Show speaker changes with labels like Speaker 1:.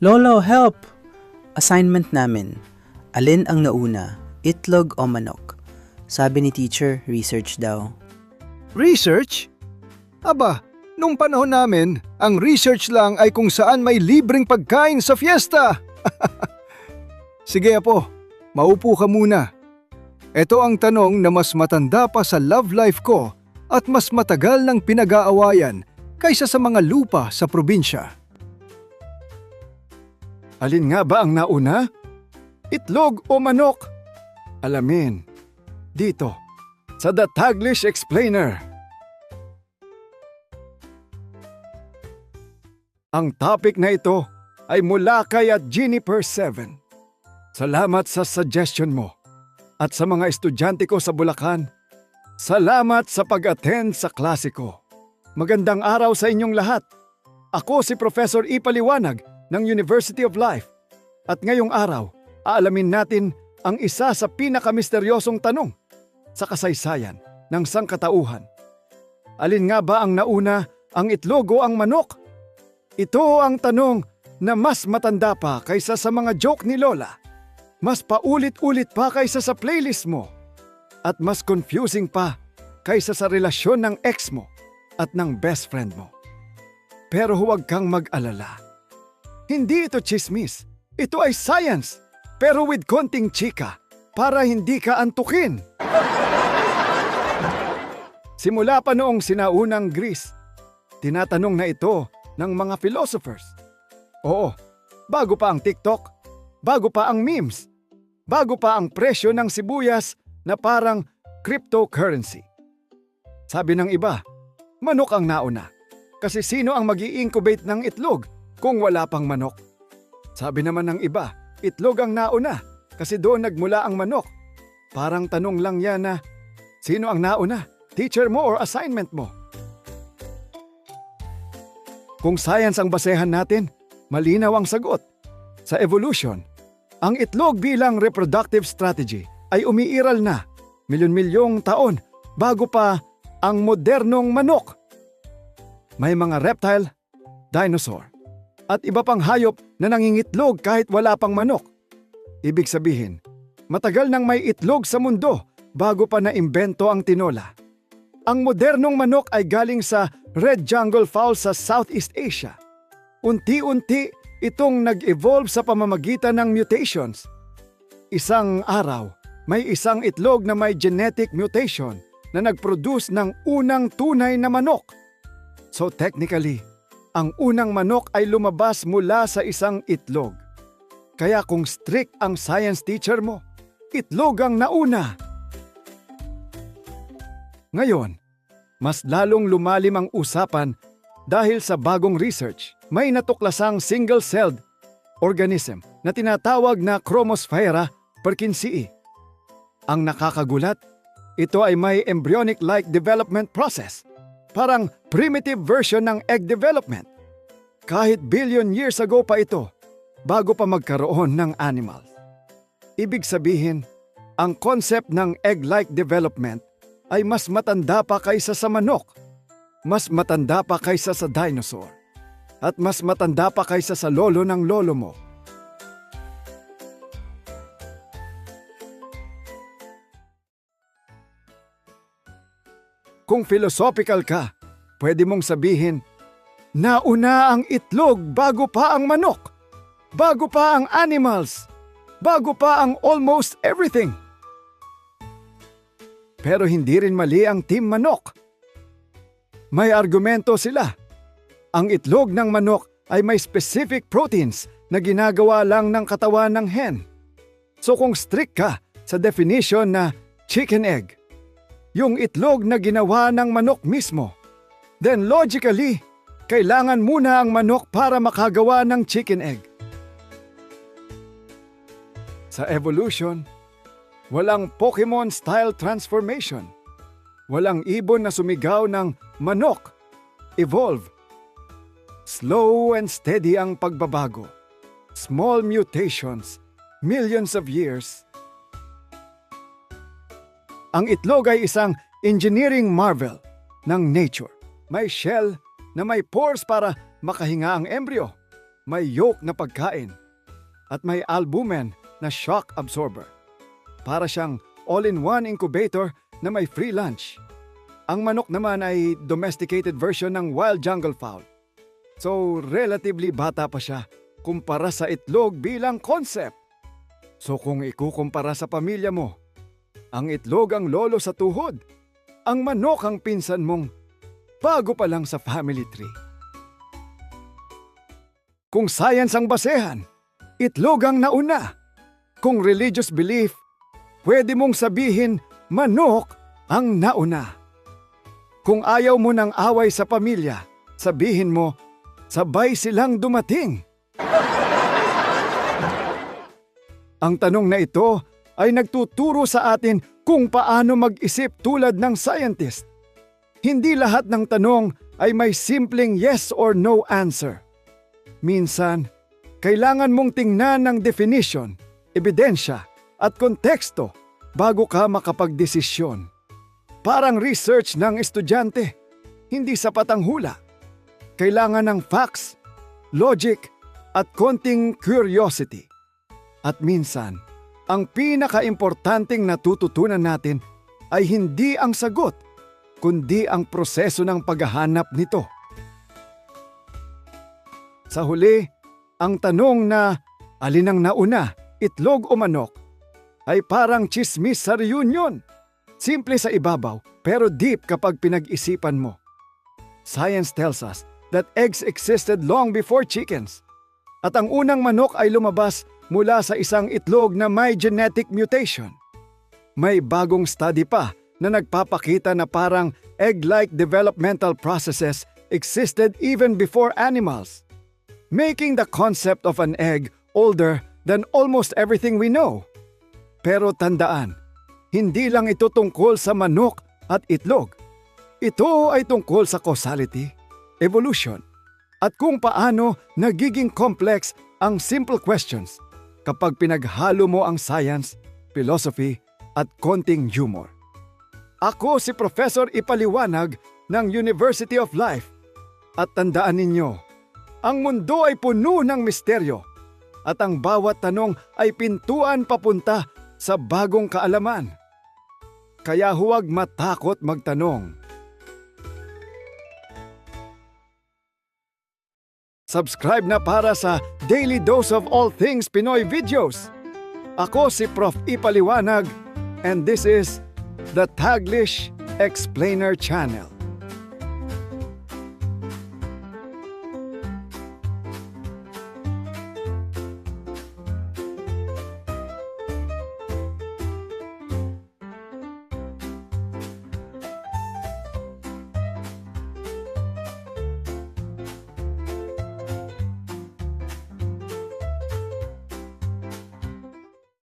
Speaker 1: Lolo, help! Assignment namin. Alin ang nauna, itlog o manok? Sabi ni teacher, research daw.
Speaker 2: Research? Aba, nung panahon namin, ang research lang ay kung saan may libreng pagkain sa fiesta. Sige apo, maupo ka muna. Ito ang tanong na mas matanda pa sa love life ko at mas matagal ng pinag-aawayan kaysa sa mga lupa sa probinsya. Alin nga ba ang nauna? Itlog o manok? Alamin, dito, sa The Taglish Explainer. Ang topic na ito ay mula kay Jeniper7. Salamat sa suggestion mo. At sa mga estudyante ko sa Bulacan, salamat sa pag-attend sa klase ko. Magandang araw sa inyong lahat. Ako si Professor Ipaliwanag ng University of Life. At ngayong araw, aalamin natin ang isa sa pinakamisteryosong tanong sa kasaysayan ng sangkatauhan. Alin nga ba ang nauna, ang itlog o ang manok? Ito ang tanong na mas matanda pa kaysa sa mga joke ni Lola. Mas paulit-ulit pa kaysa sa playlist mo. At mas confusing pa kaysa sa relasyon ng ex mo at ng best friend mo. Pero huwag kang mag-alala. Hindi ito chismis. Ito ay science. Pero with konting chika para hindi ka antukin. Simula pa noong sinaunang Greece, tinatanong na ito ng mga philosophers. Oo, bago pa ang TikTok, bago pa ang memes, bago pa ang presyo ng sibuyas na parang cryptocurrency. Sabi ng iba, manok ang nauna. Kasi sino ang mag-i-incubate ng itlog kung wala pang manok? Sabi naman ng iba, itlog ang nauna kasi doon nagmula ang manok. Parang tanong lang yan na, sino ang nauna? Teacher mo or assignment mo? Kung science ang basehan natin, malinaw ang sagot. Sa evolution, ang itlog bilang reproductive strategy ay umiiral na milyon-milyong taon bago pa ang modernong manok. May mga reptile, dinosaur, at iba pang hayop na nangingitlog kahit wala pang manok. Ibig sabihin, matagal nang may itlog sa mundo bago pa naimbento ang tinola. Ang modernong manok ay galing sa red jungle fowl sa Southeast Asia. Unti-unti itong nag-evolve sa pamamagitan ng mutations. Isang araw, may isang itlog na may genetic mutation na nag-produce ng unang tunay na manok. So technically, ang unang manok ay lumabas mula sa isang itlog. Kaya kung strict ang science teacher mo, itlog ang nauna. Ngayon, mas lalong lumalim ang usapan dahil sa bagong research. May natuklasang single-celled organism na tinatawag na Chromosphaera perkinsii. Ang nakakagulat, ito ay may embryonic-like development process, parang primitive version ng egg development. Kahit billion years ago pa ito, bago pa magkaroon ng animals. Ibig sabihin, ang concept ng egg-like development ay mas matanda pa kaysa sa manok, mas matanda pa kaysa sa dinosaur, at mas matanda pa kaysa sa lolo ng lolo mo. Kung philosophical ka, pwede mong sabihin, nauna ang itlog bago pa ang manok, bago pa ang animals, bago pa ang almost everything. Pero hindi rin mali ang team manok. May argumento sila. Ang itlog ng manok ay may specific proteins na ginagawa lang ng katawan ng hen. So kung strict ka sa definition na chicken egg, yung itlog na ginawa ng manok mismo, then logically, kailangan muna ang manok para makagawa ng chicken egg. Sa evolution, walang Pokemon-style transformation. Walang ibon na sumigaw ng manok, evolve. Slow and steady ang pagbabago. Small mutations, millions of years. Ang itlog ay isang engineering marvel ng nature. May shell na may pores para makahinga ang embryo. may yolk na pagkain, at may albumen na shock absorber. Para siyang all-in-one incubator na may free lunch. Ang manok naman ay domesticated version ng wild jungle fowl. So, relatively bata pa siya kumpara sa itlog bilang concept. So kung ikukumpara sa pamilya mo, ang itlog ang lolo sa tuhod, ang manok ang pinsan mong bago pa lang sa family tree. Kung science ang basehan, itlog ang nauna. Kung religious belief, pwede mong sabihin manok ang nauna. Kung ayaw mo ng away sa pamilya, sabihin mo, sabay silang dumating. Ang tanong na ito ay nagtuturo sa atin kung paano mag-isip tulad ng scientist. Hindi lahat ng tanong ay may simpleng yes or no answer. Minsan, kailangan mong tingnan ng definition, ebidensya at konteksto bago ka makapagdesisyon. Parang research ng estudyante, hindi sapat ang hula. Kailangan ng facts, logic, at konting curiosity. At minsan, ang pinaka-importanting natututunan natin ay hindi ang sagot, kundi ang proseso ng paghahanap nito. Sa huli, ang tanong na alin ang nauna, itlog o manok, ay parang chismis sa reunion. Simple sa ibabaw, pero deep kapag pinag-isipan mo. Science tells us that eggs existed long before chickens. At ang unang manok ay lumabas mula sa isang itlog na may genetic mutation. May bagong study pa na nagpapakita na parang egg-like developmental processes existed even before animals, making the concept of an egg older than almost everything we know. Pero tandaan, hindi lang ito tungkol sa manok at itlog. Ito ay tungkol sa causality, evolution, at kung paano nagiging complex ang simple questions kapag pinaghalo mo ang science, philosophy, at konting humor. Ako si Professor Ipaliwanag ng University of Life. At tandaan ninyo, ang mundo ay puno ng misteryo at ang bawat tanong ay pintuan papunta sa bagong kaalaman. Kaya huwag matakot magtanong. Subscribe na para sa Daily Dose of All Things Pinoy videos. Ako si Prof. Ipaliwanag and this is the Taglish Explainer Channel.